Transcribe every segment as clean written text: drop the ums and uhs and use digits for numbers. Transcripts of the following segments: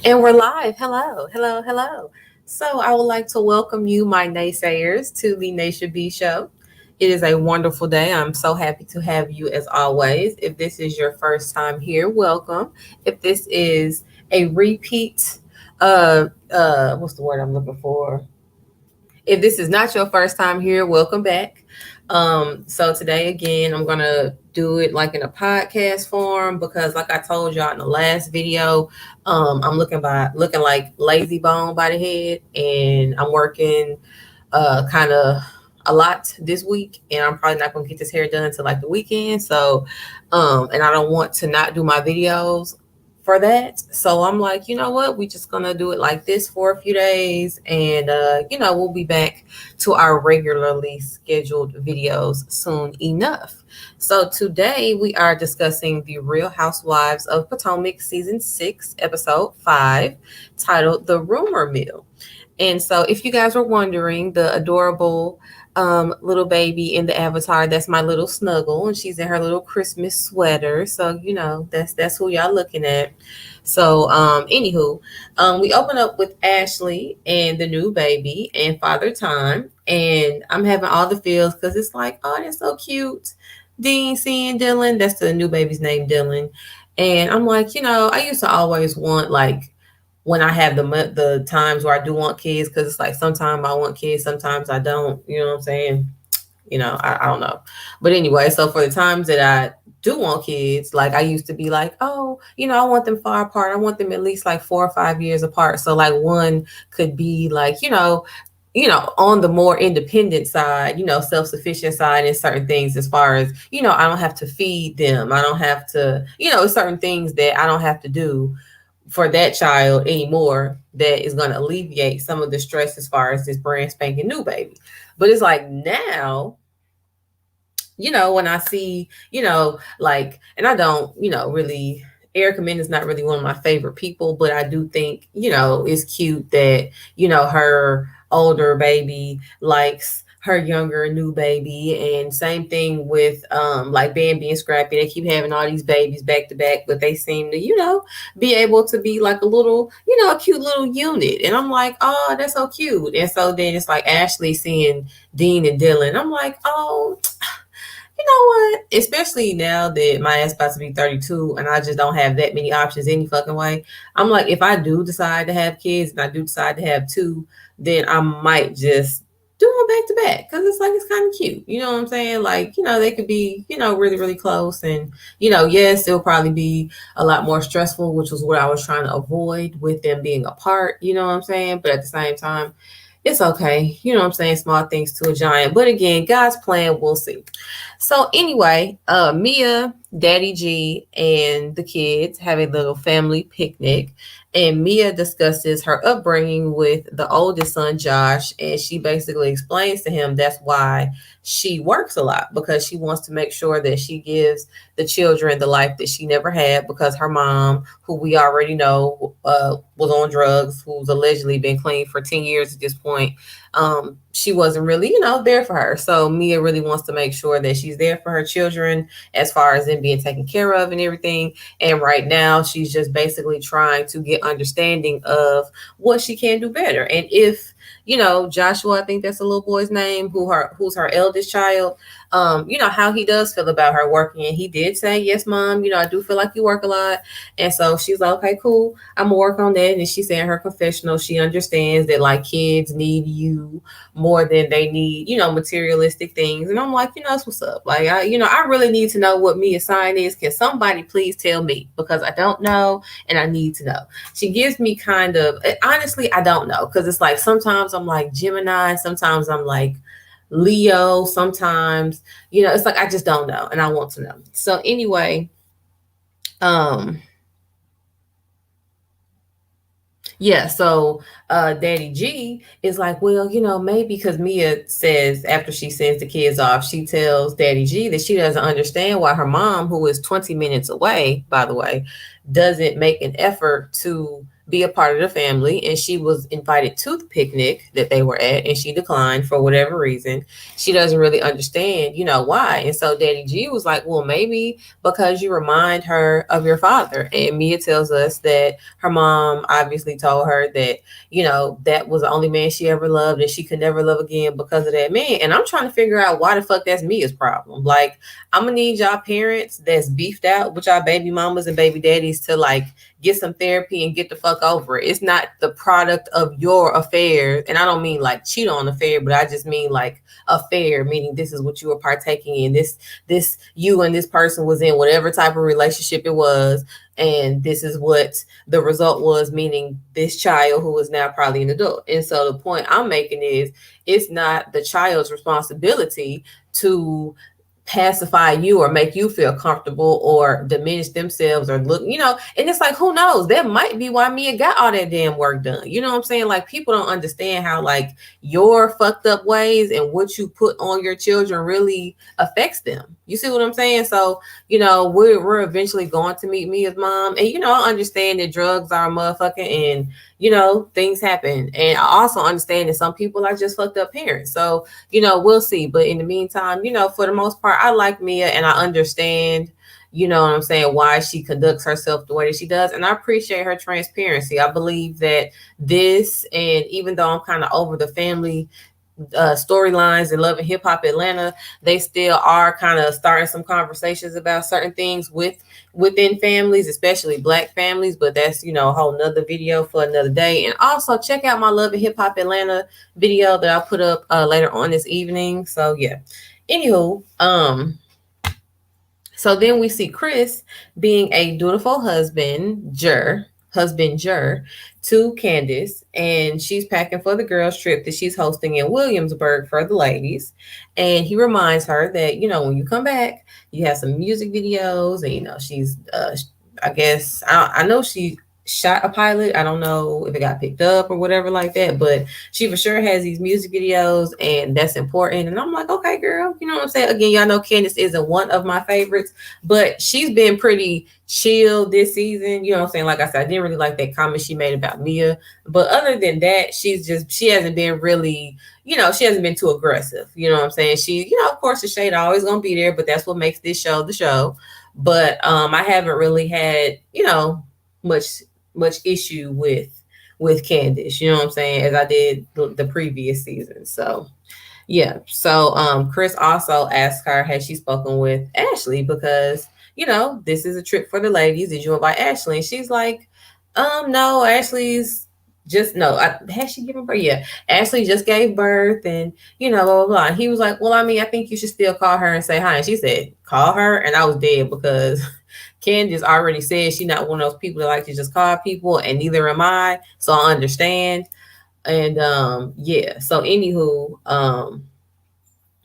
And we're live. Hello, hello, hello. So I would like to welcome you, my naysayers, to the Nation B Show. It is a wonderful day. I'm so happy to have you as always. If this is your first time here, welcome. If this is a repeat, what's the word I'm looking for? If this is not your first time here, welcome back. So today again, I'm gonna do it like in a podcast form because, like I told y'all in the last video, I'm looking like lazy bone by the head, and I'm working kind of a lot this week, and I'm probably not gonna get this hair done until like the weekend. So, and I don't want to not do my videos for that. So I'm like, you know what? We just gonna do it like this for a few days, and we'll be back to our regularly scheduled videos soon enough. So today we are discussing the Real Housewives of Potomac season 6, episode 5, titled "The Rumor Mill." And so, if you guys were wondering, the adorable little baby in the avatar, that's my little snuggle, and she's in her little Christmas sweater. So, that's who y'all looking at. So, anywho, we open up with Ashley and the new baby and Father Time, and I'm having all the feels because it's like, oh, that's so cute. Dean seeing Dylan, that's the new baby's name, Dylan. And I'm like, I used to always want like when I have the times where I do want kids, because it's like sometimes I want kids, sometimes I don't. You know what I'm saying? I don't know. But anyway, so for the times that I do want kids, like I used to be like, oh, I want them far apart. I want them at least like 4 or 5 years apart. So like one could be like, on the more independent side, self-sufficient side in certain things as far as, I don't have to feed them. I don't have to, certain things that I don't have to do for that child anymore that is going to alleviate some of the stress as far as this brand spanking new baby. But it's like now, when I see, like, and I don't, really, Erica Min is not really one of my favorite people, but I do think, it's cute that, her older baby likes her younger new baby. And same thing with like Bambi and Scrappy. They keep having all these babies back to back, but they seem to, be able to be like a little, a cute little unit. And I'm like, oh, that's so cute. And so then it's like Ashley seeing Dean and Dylan. I'm like, oh, you know what? Especially now that my ass about to be 32 and I just don't have that many options any fucking way. I'm like, if I do decide to have kids and I do decide to have two, then I might just do them back to back because it's like it's kind of cute. You know what I'm saying? Like, they could be, really, really close. And, yes, it'll probably be a lot more stressful, which was what I was trying to avoid with them being apart. You know what I'm saying? But at the same time, it's okay. You know what I'm saying? Small things to a giant. But again, God's plan, we'll see. So anyway, Mia, Daddy G, and the kids have a little family picnic. And Mia discusses her upbringing with the oldest son, Josh, and she basically explains to him that's why she works a lot, because she wants to make sure that she gives the children the life that she never had, because her mom, who we already know was on drugs, who's allegedly been clean for 10 years at this point, she wasn't really, there for her. So Mia really wants to make sure that she's there for her children as far as them being taken care of and everything. And right now she's just basically trying to get understanding of what she can do better. And if, Joshua, I think that's the little boy's name, who's her eldest child, how he does feel about her working. And he did say, yes, mom, I do feel like you work a lot. And so she's like, okay, cool, I'm gonna work on that. And she said in her confessional, she understands that like kids need you more than they need, materialistic things. And I'm like, that's what's up. Like, I really need to know what Mia's sign is. Can somebody please tell me? Because I don't know and I need to know. She gives me kind of, honestly, I don't know. Because it's like sometimes I'm like Gemini, sometimes I'm like Leo, sometimes, it's like I just don't know and I want to know. So anyway, yeah, so Daddy G is like, well, maybe because Mia says after she sends the kids off, she tells Daddy G that she doesn't understand why her mom, who is 20 minutes away, by the way, doesn't make an effort to be a part of the family, and she was invited to the picnic that they were at, and she declined for whatever reason. She doesn't really understand, why. And so Daddy G was like, well, maybe because you remind her of your father. And Mia tells us that her mom obviously told her that, that was the only man she ever loved and she could never love again because of that man. And I'm trying to figure out why the fuck that's Mia's problem. Like, I'm gonna need y'all parents that's beefed out with y'all baby mamas and baby daddies to like get some therapy and get the fuck over it. It's not the product of your affair. And I don't mean like cheat on the affair, but I just mean like affair, meaning this is what you were partaking in. This you and this person was in whatever type of relationship it was. And this is what the result was, meaning this child who is now probably an adult. And so the point I'm making is it's not the child's responsibility to pacify you or make you feel comfortable or diminish themselves or look, and it's like, who knows? That might be why Mia got all that damn work done. You know what I'm saying? Like, people don't understand how like your fucked up ways and what you put on your children really affects them. You see what I'm saying? So, we're eventually going to meet Mia's mom. And, I understand that drugs are a motherfucker and, things happen. And I also understand that some people are just fucked up parents. So, we'll see. But in the meantime, for the most part, I like Mia and I understand, what I'm saying, why she conducts herself the way that she does. And I appreciate her transparency. I believe that this, and even though I'm kind of over the family storylines and Love and Hip Hop Atlanta, they still are kind of starting some conversations about certain things within families, especially Black families. But that's, a whole nother video for another day. And also check out my Love and Hip Hop Atlanta video that I put up later on this evening. So yeah. Anywho, so then we see Chris being a dutiful husbander to Candace, and she's packing for the girls' trip that she's hosting in Williamsburg for the ladies. And he reminds her that, when you come back, you have some music videos, and she's I guess I know she shot a pilot. I don't know if it got picked up or whatever like that, but she for sure has these music videos, and that's important. And I'm like, okay, girl, you know what I'm saying? Again, y'all know Candace isn't one of my favorites, but she's been pretty chill this season. You know what I'm saying? Like I said, I didn't really like that comment she made about Mia, but other than that, she hasn't been really, she hasn't been too aggressive. You know what I'm saying? She, of course, the shade always gonna be there, but that's what makes this show the show. But I haven't really had, much issue with Candace, you know what I'm saying, as I did the previous season. So yeah. So Chris also asked her, has she spoken with Ashley? Because, this is a trip for the ladies. Did you invite Ashley? And she's like, no, Ashley's just no. Has she given birth? Yeah. Ashley just gave birth and, blah, blah, blah. And he was like, well, I mean, I think you should still call her and say hi. And she said, call her. And I was dead because Candace already said she's not one of those people that like to just call people, and neither am I. So I understand. And yeah. So anywho,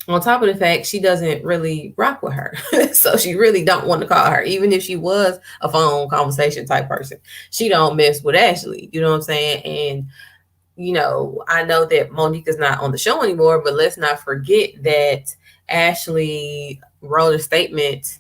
on top of the fact she doesn't really rock with her. So she really don't want to call her. Even if she was a phone conversation type person, she don't mess with Ashley. You know what I'm saying? And I know that Monique is not on the show anymore, but let's not forget that Ashley wrote a statement,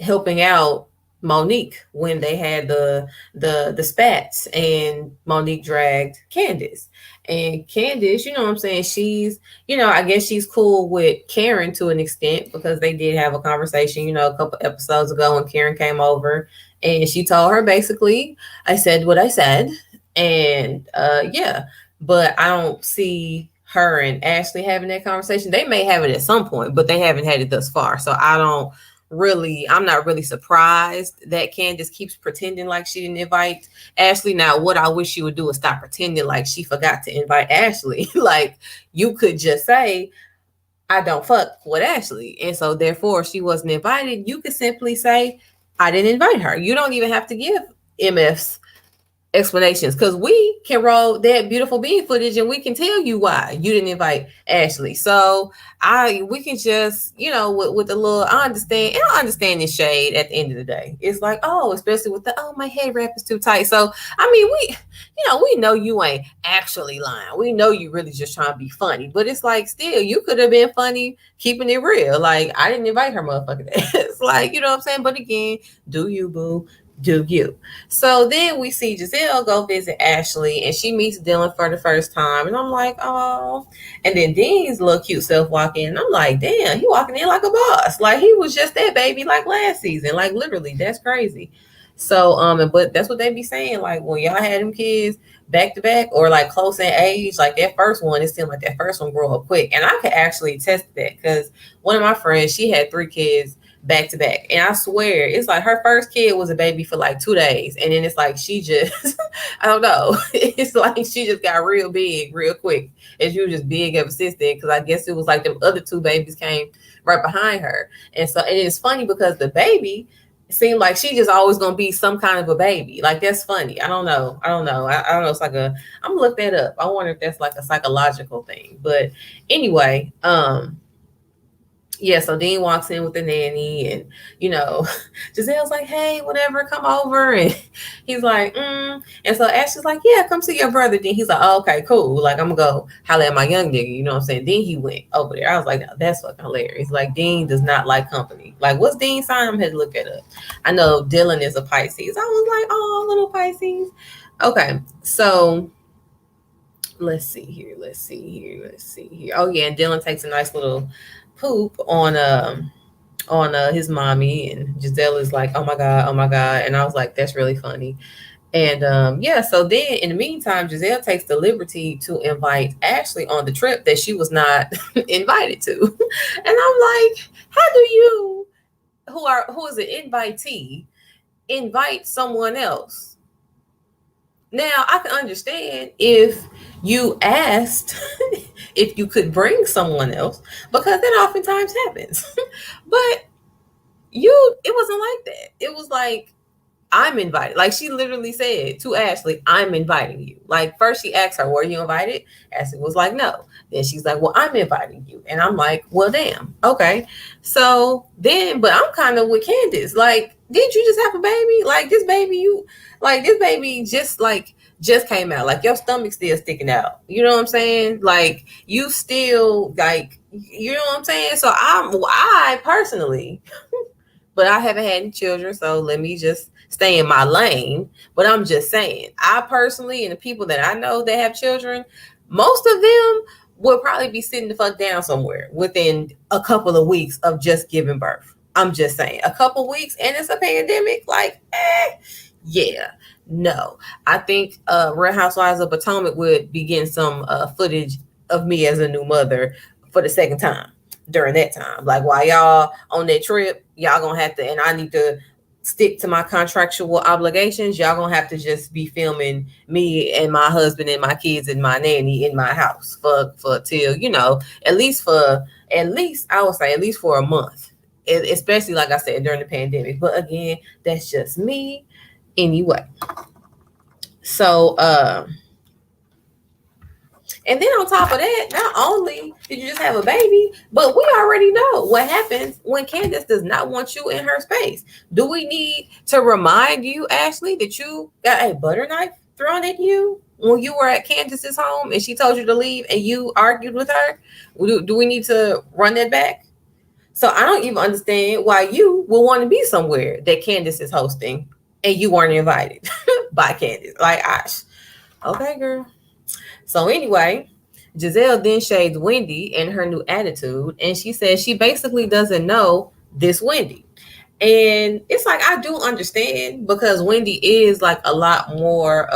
helping out Monique when they had the spats, and Monique dragged Candace. And Candace, you know what I'm saying, she's, I guess she's cool with Karen to an extent, because they did have a conversation, a couple episodes ago when Karen came over, and she told her basically, I said what I said. And yeah, but I don't see her and Ashley having that conversation. They may have it at some point, but they haven't had it thus far. So I'm not really surprised that Candace keeps pretending like she didn't invite Ashley. Now, what I wish she would do is stop pretending like she forgot to invite Ashley. Like, you could just say, I don't fuck with Ashley, and so therefore she wasn't invited. You could simply say, I didn't invite her. You don't even have to give MF's explanations, because we can roll that beautiful bean footage and we can tell you why you didn't invite Ashley. So we can just, with a little, I understand this shade at the end of the day. It's like, oh, especially with my head wrap is too tight. So I mean, we know you ain't actually lying. We know you really just trying to be funny, but it's like, still, you could have been funny keeping it real. Like, I didn't invite her, motherfucker. It's like, you know what I'm saying? But again, do you, boo? Do you? So then we see Giselle go visit Ashley, and she meets Dylan for the first time, and I'm like, oh. And then Dean's little cute self walk in, and I'm like, damn, he walking in like a boss, like he was just that baby like last season, like literally, that's crazy. So but that's what they be saying, like when y'all had them kids back to back or like close in age, like that first one, it seemed like that first one grew up quick, and I could actually attest to that because one of my friends, she had three kids back to back. And I swear, it's like her first kid was a baby for like 2 days. And then it's like she just, I don't know. It's like she just got real big real quick. And she was just big ever since then. Because I guess it was like the other two babies came right behind her. And so, and it's funny because the baby seemed like she just always gonna be some kind of a baby. Like that's funny. I don't know. I don't know. It's like I'm gonna look that up. I wonder if that's like a psychological thing. But anyway, yeah, so Dean walks in with the nanny, and Giselle's like, "Hey, whatever, come over," and he's like, and so Ashley's like, "Yeah, come see your brother." Then he's like, oh, "Okay, cool. Like, I'm gonna go holler at my young nigga." You know what I'm saying? Then he went over there. I was like, no, "That's fucking hilarious." Like, Dean does not like company. Like, what's Dean's sign? I had to look it up. I know Dylan is a Pisces. I was like, "Oh, little Pisces." Okay, so let's see here. Oh yeah, and Dylan takes a nice little poop on his mommy, and Giselle is like, oh my god, and I was like, that's really funny. And yeah, so then in the meantime, Giselle takes the liberty to invite Ashley on the trip that she was not invited to. And I'm like, how do you, who is an invitee, invite someone else? Now I can understand if you asked if you could bring someone else, because that oftentimes happens. But it wasn't like that. It was like, I'm invited. Like she literally said to Ashley, I'm inviting you. Like first she asked her, were you invited? Ashley was like, no. Then she's like, well, I'm inviting you. And I'm like, well, damn. Okay. So then, but I'm kind of with Candace. Like, didn't you just have a baby? Like this baby just came out. Like your stomach's still sticking out. You know what I'm saying? Like you still like, you know what I'm saying? So I personally, but I haven't had any children, so let me just stay in my lane. But I'm just saying, I personally, and the people that I know that have children, most of them will probably be sitting the fuck down somewhere within a couple of weeks of just giving birth. I'm just saying, a couple weeks, and it's a pandemic. Like, yeah, no. I think Real Housewives of Potomac would be getting some footage of me as a new mother for the second time during that time. Like while y'all on that trip, y'all gonna have to, and I need to stick to my contractual obligations. Y'all gonna have to just be filming me and my husband and my kids and my nanny in my house for till at least I would say at least for a month, especially like I said during the pandemic. But again, that's just me anyway. So and then on top of that, not only did you just have a baby, but we already know what happens when Candace does not want you in her space. Do we need to remind you, Ashley, that you got a butter knife thrown at you when you were at Candace's home and she told you to leave and you argued with her? Do we need to run that back? So I don't even understand why you will want to be somewhere that Candace is hosting and you weren't invited by Candace. Like, okay, girl. So anyway, Giselle then shades Wendy and her new attitude, and she says she basically doesn't know this Wendy. And it's like, I do understand because Wendy is like a lot more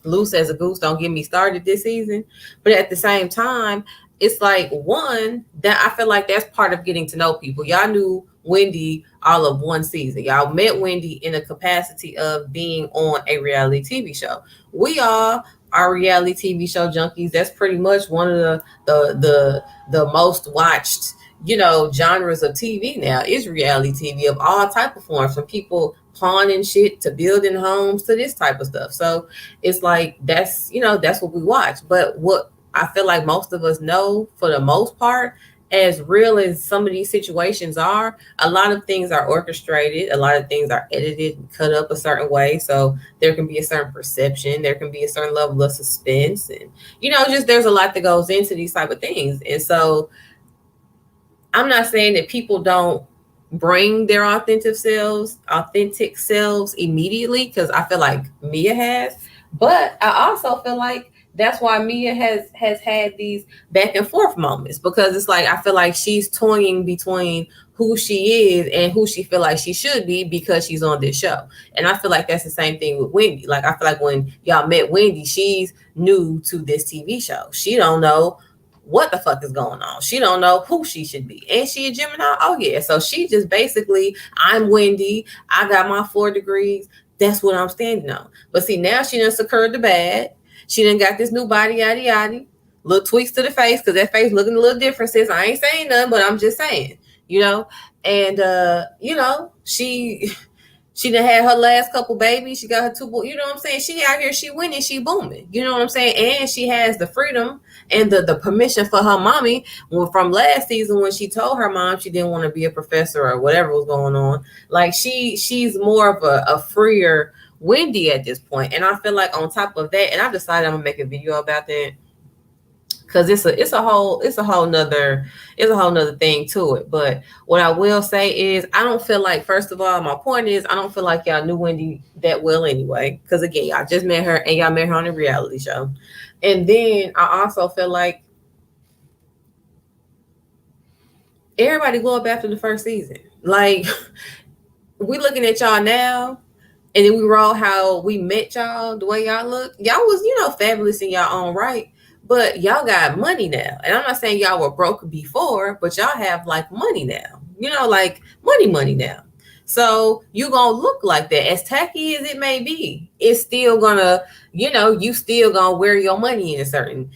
loose as a goose. Don't get me started this season. But at the same time, it's like, one, that I feel like that's part of getting to know people. Y'all knew Wendy all of one season. Y'all met Wendy in a capacity of being on a reality TV show. We all are reality TV show junkies. That's pretty much one of the most watched, genres of TV now is reality TV of all type of forms, from people pawning shit to building homes to this type of stuff. So it's like that's what we watch. But what I feel like most of us know, for the most part, as real as some of these situations are, a lot of things are orchestrated, a lot of things are edited and cut up a certain way. So there can be a certain perception, there can be a certain level of suspense, and just there's a lot that goes into these type of things. And so I'm not saying that people don't bring their authentic selves immediately, because I feel like Mia has. But I also feel like that's why Mia has had these back and forth moments, because it's like I feel like she's toying between who she is and who she feel like she should be because she's on this show. And I feel like that's the same thing with Wendy. Like I feel like when y'all met Wendy, she's new to this TV show. She don't know what the fuck is going on. She don't know who she should be. And she a Gemini. Oh yeah. So she just basically, I'm Wendy. I got my 4 degrees. That's what I'm standing on. But see, now she done succumbed to bad. She done got this new body, yada yada. Little tweaks to the face, because that face looking a little different. Sis, I ain't saying nothing, but I'm just saying, you know. And she done had her last couple babies. She got her 2 boys. You know what I'm saying? She out here, she winning, she booming. You know what I'm saying? And she has the freedom and the permission for her mommy from last season, when she told her mom she didn't want to be a professor or whatever was going on. Like she's more of a freer Wendy at this point. And I feel like on top of that, and I decided I'm gonna make a video about that, because it's a whole nother thing to it. But what I will say is, I don't feel like, first of all, my point is, I don't feel like y'all knew Wendy that well anyway, because again, y'all just met her and y'all met her on a reality show. And then I also feel like everybody blew up after the first season. Like we looking at y'all now, and then we roll how we met y'all, the way y'all look. Y'all was, fabulous in y'all own right, but y'all got money now. And I'm not saying y'all were broke before, but y'all have like money now. Like money now. So you gonna look like that. As tacky as it may be, it's still gonna, you still gonna wear your money in a certain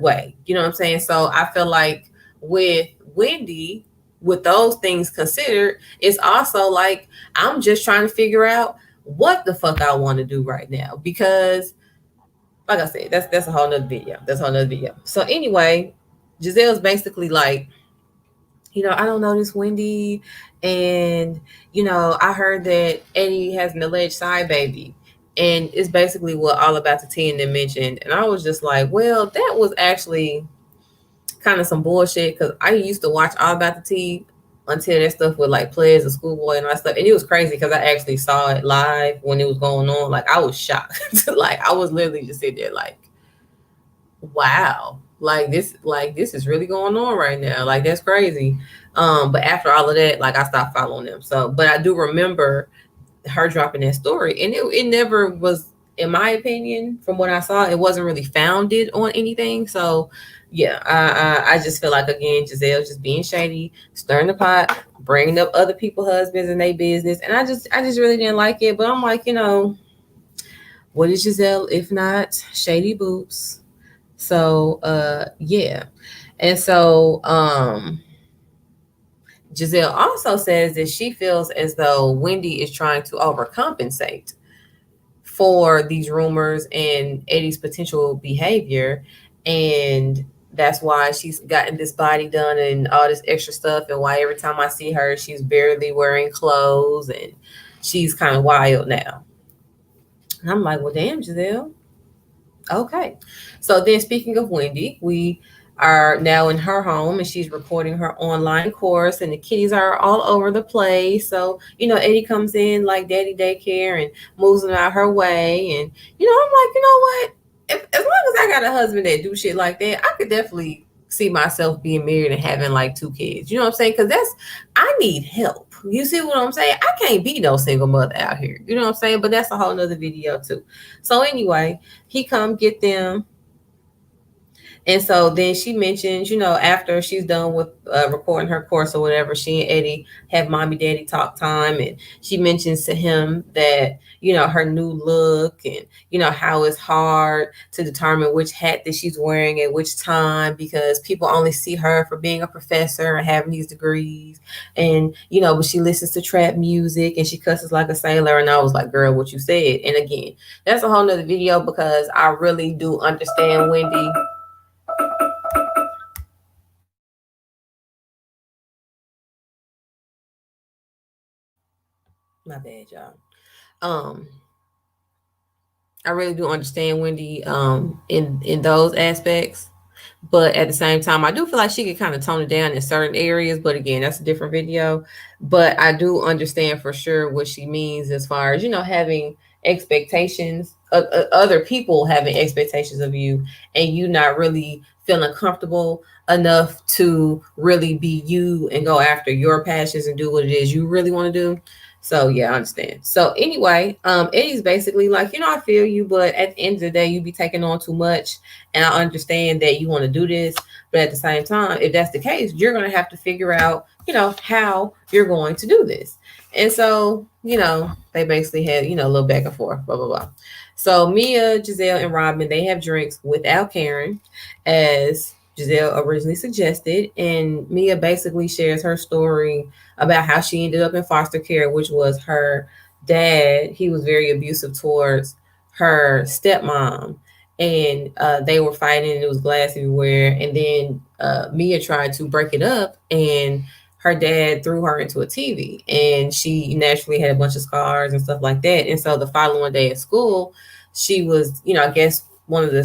way. You know what I'm saying? So I feel like with Wendy, with those things considered, it's also like I'm just trying to figure out what the fuck I want to do right now, because like I said, that's a whole nother video. That's a whole nother video. So anyway, Giselle's basically like, I don't know this Wendy, and I heard that Eddie has an alleged side baby, and it's basically what All About the Tea and them mentioned. And I was just like, well, that was actually kind of some bullshit, because I used to watch All About the Tea until that stuff with like Players and Schoolboy and all that stuff. And it was crazy because I actually saw it live when it was going on. Like I was shocked. Like I was literally just sitting there like, wow, like this is really going on right now. Like that's crazy. But after all of that, like I stopped following them. So, but I do remember her dropping that story, and it never was, in my opinion, from what I saw, it wasn't really founded on anything. So yeah, I just feel like, again, Giselle's just being shady, stirring the pot, bringing up other people's husbands and their business, and I just really didn't like it. But I'm like, what is Giselle if not shady boots? So yeah. And so Giselle also says that she feels as though Wendy is trying to overcompensate for these rumors and Eddie's potential behavior. And that's why she's gotten this body done and all this extra stuff. And why every time I see her, she's barely wearing clothes and she's kind of wild now. And I'm like, well, damn, Giselle. Okay. So then, speaking of Wendy, we are now in her home and she's recording her online course, and the kitties are all over the place. So, Eddie comes in like daddy daycare and moves them out her way. And, I'm like, you know what? As long as I got a husband that do shit like that, I could definitely see myself being married and having like 2 kids. You know what I'm saying? Because I need help. You see what I'm saying? I can't be no single mother out here. You know what I'm saying? But that's a whole nother video too. So anyway, he come get them. And so then she mentions, after she's done with recording her course or whatever, she and Eddie have mommy daddy talk time. And she mentions to him that, her new look and, how it's hard to determine which hat that she's wearing at which time, because people only see her for being a professor and having these degrees. And, but she listens to trap music and she cusses like a sailor. And I was like, girl, what you said. And again, that's a whole nother video, because I really do understand Wendy. My bad, y'all. Um, I really do understand Wendy in those aspects. But at the same time, I do feel like she could kind of tone it down in certain areas. But again, that's a different video. But I do understand for sure what she means as far as, having expectations, other people having expectations of you, and you not really feeling comfortable enough to really be you and go after your passions and do what it is you really want to do. So yeah, I understand. So anyway, Eddie's basically like, I feel you, but at the end of the day, you be taking on too much, and I understand that you want to do this, but at the same time, if that's the case, you're going to have to figure out, how you're going to do this. And so, they basically had, a little back and forth, blah, blah, blah. So Mia, Giselle, and Robin, they have drinks without Karen, as Giselle originally suggested. And Mia basically shares her story about how she ended up in foster care, which was her dad. He was very abusive towards her stepmom, and they were fighting, and it was glass everywhere. And then Mia tried to break it up, and her dad threw her into a TV, and she naturally had a bunch of scars and stuff like that. And so the following day at school, she was, I guess one of the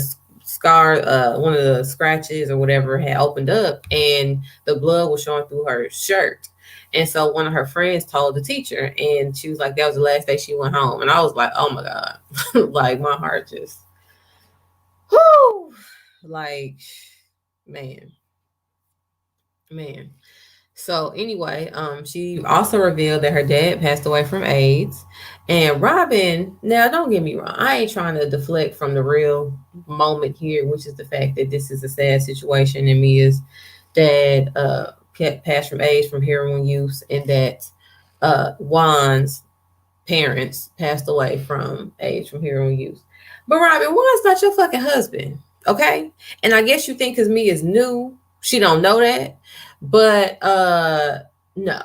scratches or whatever had opened up, and the blood was showing through her shirt. And so one of her friends told the teacher, and she was like, that was the last day she went home. And I was like, oh my God, like my heart just, whoo, like, man, man. So anyway, she also revealed that her dad passed away from AIDS. And Robin, now don't get me wrong, I ain't trying to deflect from the real moment here, which is the fact that this is a sad situation, and Mia's dad kept passed from AIDS from heroin use, and that Juan's parents passed away from AIDS from heroin use. But Robin, Juan's not your fucking husband, okay? And I guess you think because Mia's new, she don't know that. But no.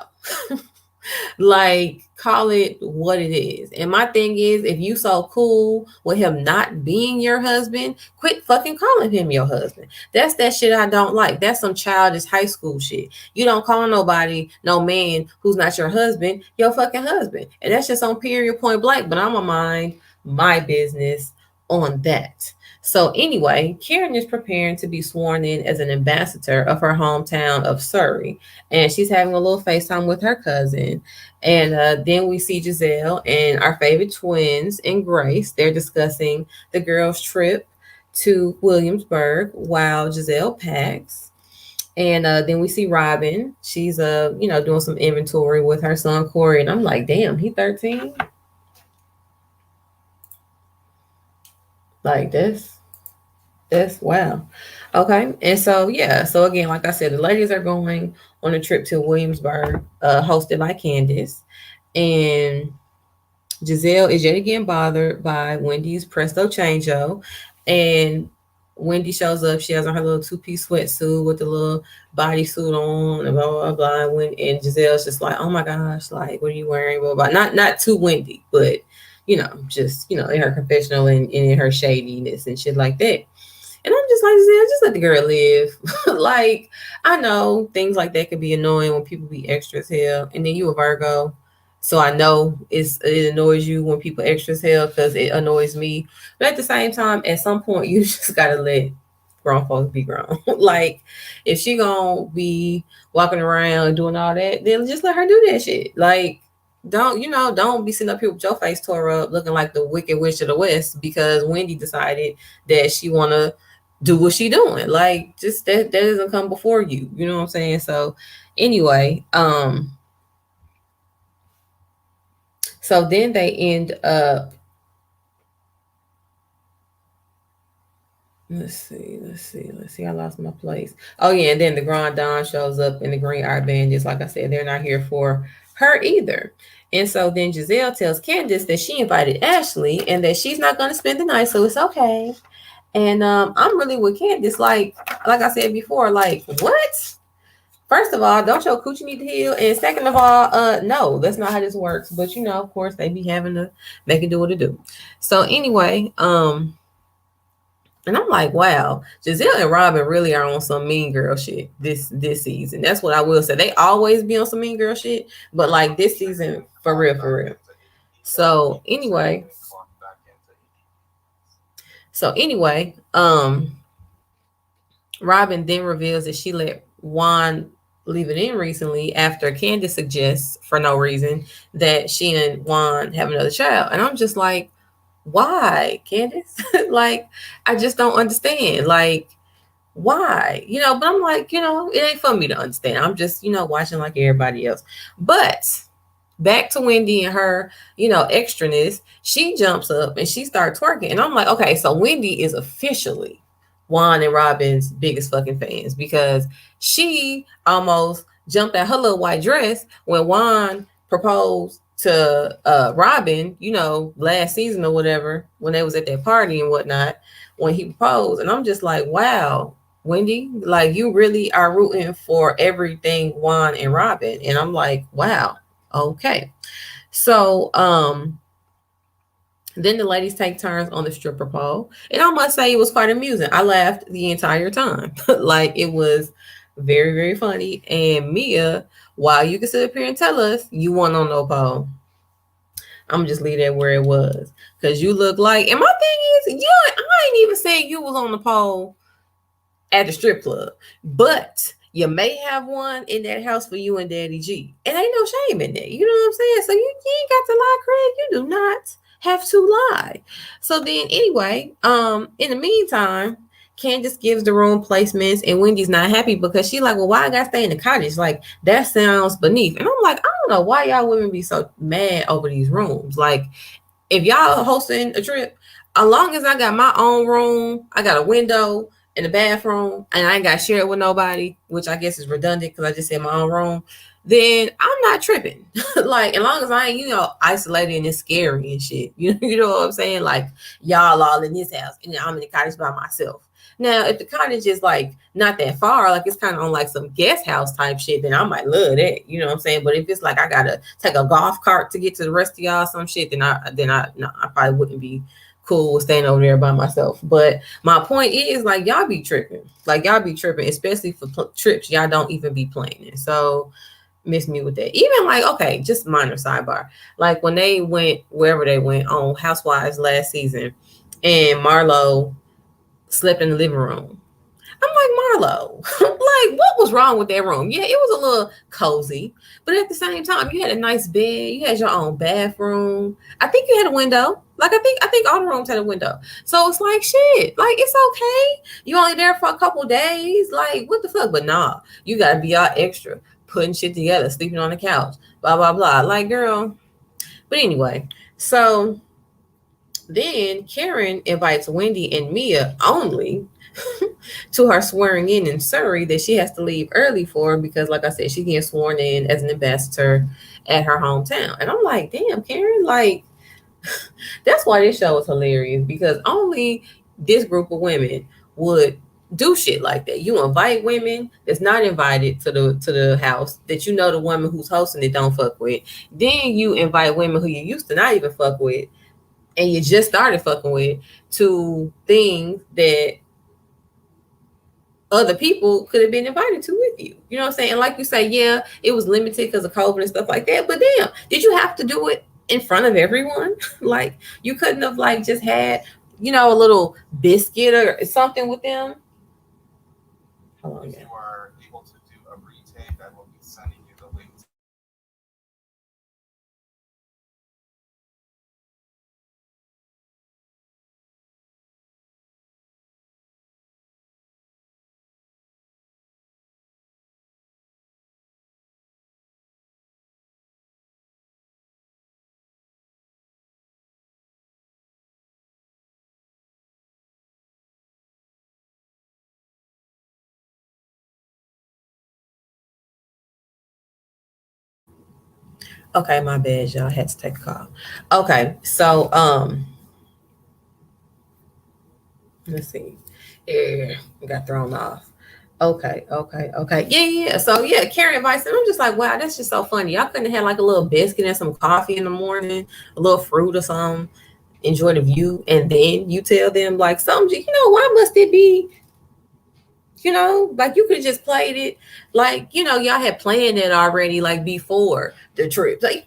Like, call it what it is. And my thing is, if you so cool with him not being your husband, quit fucking calling him your husband. That's that shit I don't like. That's some childish high school shit. You don't call nobody, no man who's not your husband, your fucking husband. And that's just on period, point blank. But I'm gonna mind my business on that. So anyway, Karen is preparing to be sworn in as an ambassador of her hometown of Surrey, and she's having a little FaceTime with her cousin. And then we see Giselle and our favorite twins and Grace. They're discussing the girls' trip to Williamsburg while Giselle packs. And then we see Robin. She's doing some inventory with her son Corey, and I'm like, damn, he 13. Like this. That's wow. Okay. And so yeah, so again, like I said, the ladies are going on a trip to Williamsburg, hosted by Candace. And Giselle is yet again bothered by Wendy's presto changeo. And Wendy shows up. She has on her little two-piece sweatsuit with the little bodysuit on and blah blah blah. And Giselle's just like, oh my gosh, like what are you wearing? Blah, blah. Not to Wendy, but just in her confessional and in her shadiness and shit like that. And I'm just like, just let the girl live. Like, I know things like that can be annoying when people be extra as hell. And then you a Virgo. So I know it annoys you when people extra as hell because it annoys me. But at the same time, at some point, you just got to let grown folks be grown. Like, if she gonna be walking around doing all that, then just let her do that shit. Like, don't be sitting up here with your face tore up looking like the Wicked Witch of the West because Wendy decided that she want to do what she doing. Like, just that doesn't come before you. You know what I'm saying? So anyway, so then they end up, let's see. I lost my place. Oh yeah, and then the Grand Don shows up in the green armband. Just like I said, they're not here for her either. And so then Giselle tells Candace that she invited Ashley and that she's not going to spend the night, so it's okay. And I'm really with Candace. Like I said before, like, what? First of all, don't your coochie need to heal? And second of all, no, that's not how this works. But of course, they be having to make it do what it do. So anyway, and I'm like, wow, Giselle and Robin really are on some mean girl shit this season. That's what I will say. They always be on some mean girl shit, but like this season, for real, for real. So anyway, so anyway, Robin then reveals that she let Juan leave it in recently after Candace suggests, for no reason, that she and Juan have another child. And I'm just like, why, Candace? Like, I just don't understand. Like, why? But I'm like, it ain't for me to understand. I'm just, watching like everybody else. But back to Wendy and her, extraness, she jumps up and she starts twerking. And I'm like, okay, so Wendy is officially Juan and Robin's biggest fucking fans because she almost jumped out her little white dress when Juan proposed to Robin, last season or whatever, when they was at that party and whatnot, when he proposed. And I'm just like, wow, Wendy, like you really are rooting for everything Juan and Robin. And I'm like, wow. Okay. So then the ladies take turns on the stripper pole. And I must say it was quite amusing. I laughed the entire time. Like it was very, very funny. And Mia, while you can sit up here and tell us you weren't on no pole, I'm just leave that where it was. Cause you look like, and my thing is, I ain't even saying you was on the pole at the strip club, but you may have one in that house for you and Daddy G. And ain't no shame in that. You know what I'm saying? So you ain't got to lie, Craig. You do not have to lie. So then anyway, in the meantime, Candace gives the room placements and Wendy's not happy because she like, well, why I gotta stay in the cottage? Like that sounds beneath. And I'm like, I don't know why y'all women be so mad over these rooms. Like if y'all hosting a trip, as long as I got my own room, I got a window in the bathroom, and I ain't got to share it with nobody, which I guess is redundant because I just said my own room, then I'm not tripping. Like, as long as I ain't, isolated and it's scary and shit. You know what I'm saying? Like, y'all all in this house, and I'm in the cottage by myself. Now, if the cottage is like not that far, like it's kind of on like some guest house type shit, then I might love that. You know what I'm saying? But if it's like I gotta take a golf cart to get to the rest of y'all, some shit, then I probably wouldn't be cool with staying over there by myself. But my point is, like, y'all be tripping. Like, y'all be tripping, especially for trips y'all don't even be planning. So, miss me with that. Even like, okay, just minor sidebar. Like, when they went, wherever they went on Housewives last season, and Marlo slept in the living room. I'm like, Marlo, like, what was wrong with that room? Yeah, it was a little cozy, but at the same time, you had a nice bed, you had your own bathroom. I think you had a window. Like, I think all the rooms had a window. So it's like, shit, like, it's okay. You only there for a couple days. Like, what the fuck? But nah, you gotta be all extra, putting shit together, sleeping on the couch, blah, blah, blah. Like, girl. But anyway, so then Karen invites Wendy and Mia only to her swearing in Surrey that she has to leave early for because, like I said, she gets sworn in as an ambassador at her hometown. And I'm like, damn, Karen, like, that's why this show is hilarious because only this group of women would do shit like that. You invite women that's not invited to the house that the woman who's hosting it don't fuck with. Then you invite women who you used to not even fuck with and you just started fucking with to things that other people could have been invited to with you. You know what I'm saying? And like you say, yeah, it was limited because of COVID and stuff like that. But damn, did you have to do it in front of everyone? Like you couldn't have like just had, a little biscuit or something with them. Hold on, yeah. Okay, my bad, y'all. I had to take a call. Okay, so let's see. Yeah, got thrown off. Okay. Yeah. So yeah, Karen invites them. I'm just like, wow, that's just so funny. Y'all couldn't have like a little biscuit and some coffee in the morning, a little fruit or something, enjoy the view, and then you tell them like something, why must it be, like you could have just played it like, y'all had planned it already like before the trip. Like,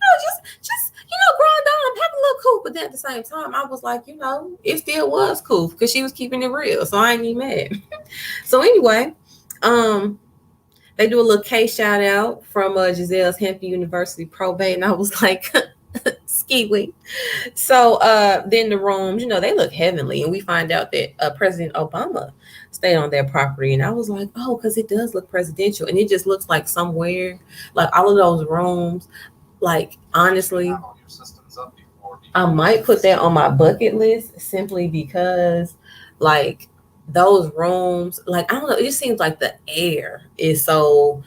just Grandma, I'm having a little cool, but then at the same time, I was like, it still was cool because she was keeping it real, so I ain't even mad. So anyway, um, they do a little case shout out from Giselle's Hampton University probate, and I was like, ski week. So then the rooms, they look heavenly, and we find out that President Obama stayed on their property, and I was like, oh, because it does look presidential, and it just looks like somewhere, like all of those rooms, like honestly, I might put that on my bucket list simply because, like, those rooms, like, I don't know, it just seems like the air is so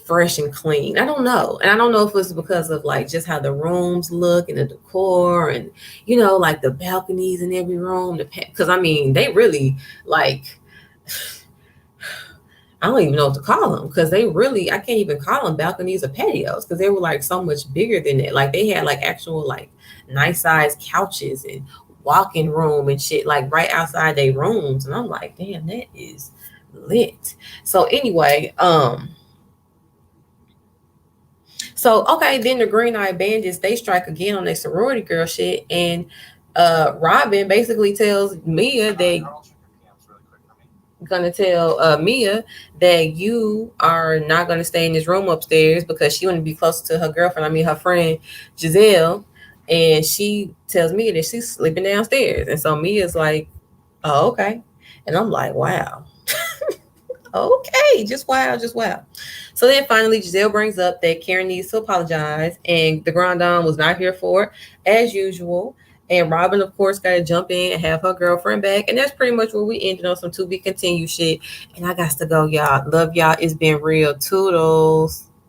fresh and clean. I don't know. And I don't know if it's because of like just how the rooms look and the decor and, like the balconies in every room. Because I mean, they really like, I don't even know what to call them because I can't even call them balconies or patios because they were like so much bigger than that. Like they had like actual like nice size couches and walk-in room and shit like right outside their rooms. And I'm like, damn, that is lit. So anyway, so okay, then the Green Eye Bandits they strike again on their sorority girl shit, and Robin basically tells Mia Mia that you are not gonna stay in this room upstairs because she want to be closer to her girlfriend. I mean her friend Giselle, and she tells Mia that she's sleeping downstairs, and so Mia's like, "Oh, okay," and I'm like, "Wow." Okay, just wow, just wow. So then finally, Giselle brings up that Karen needs to apologize, and the Grand Dame was not here for it, as usual. And Robin, of course, got to jump in and have her girlfriend back. And that's pretty much where we ended on some to be continued shit. And I got to go, y'all. Love y'all. It's been real. Toodles.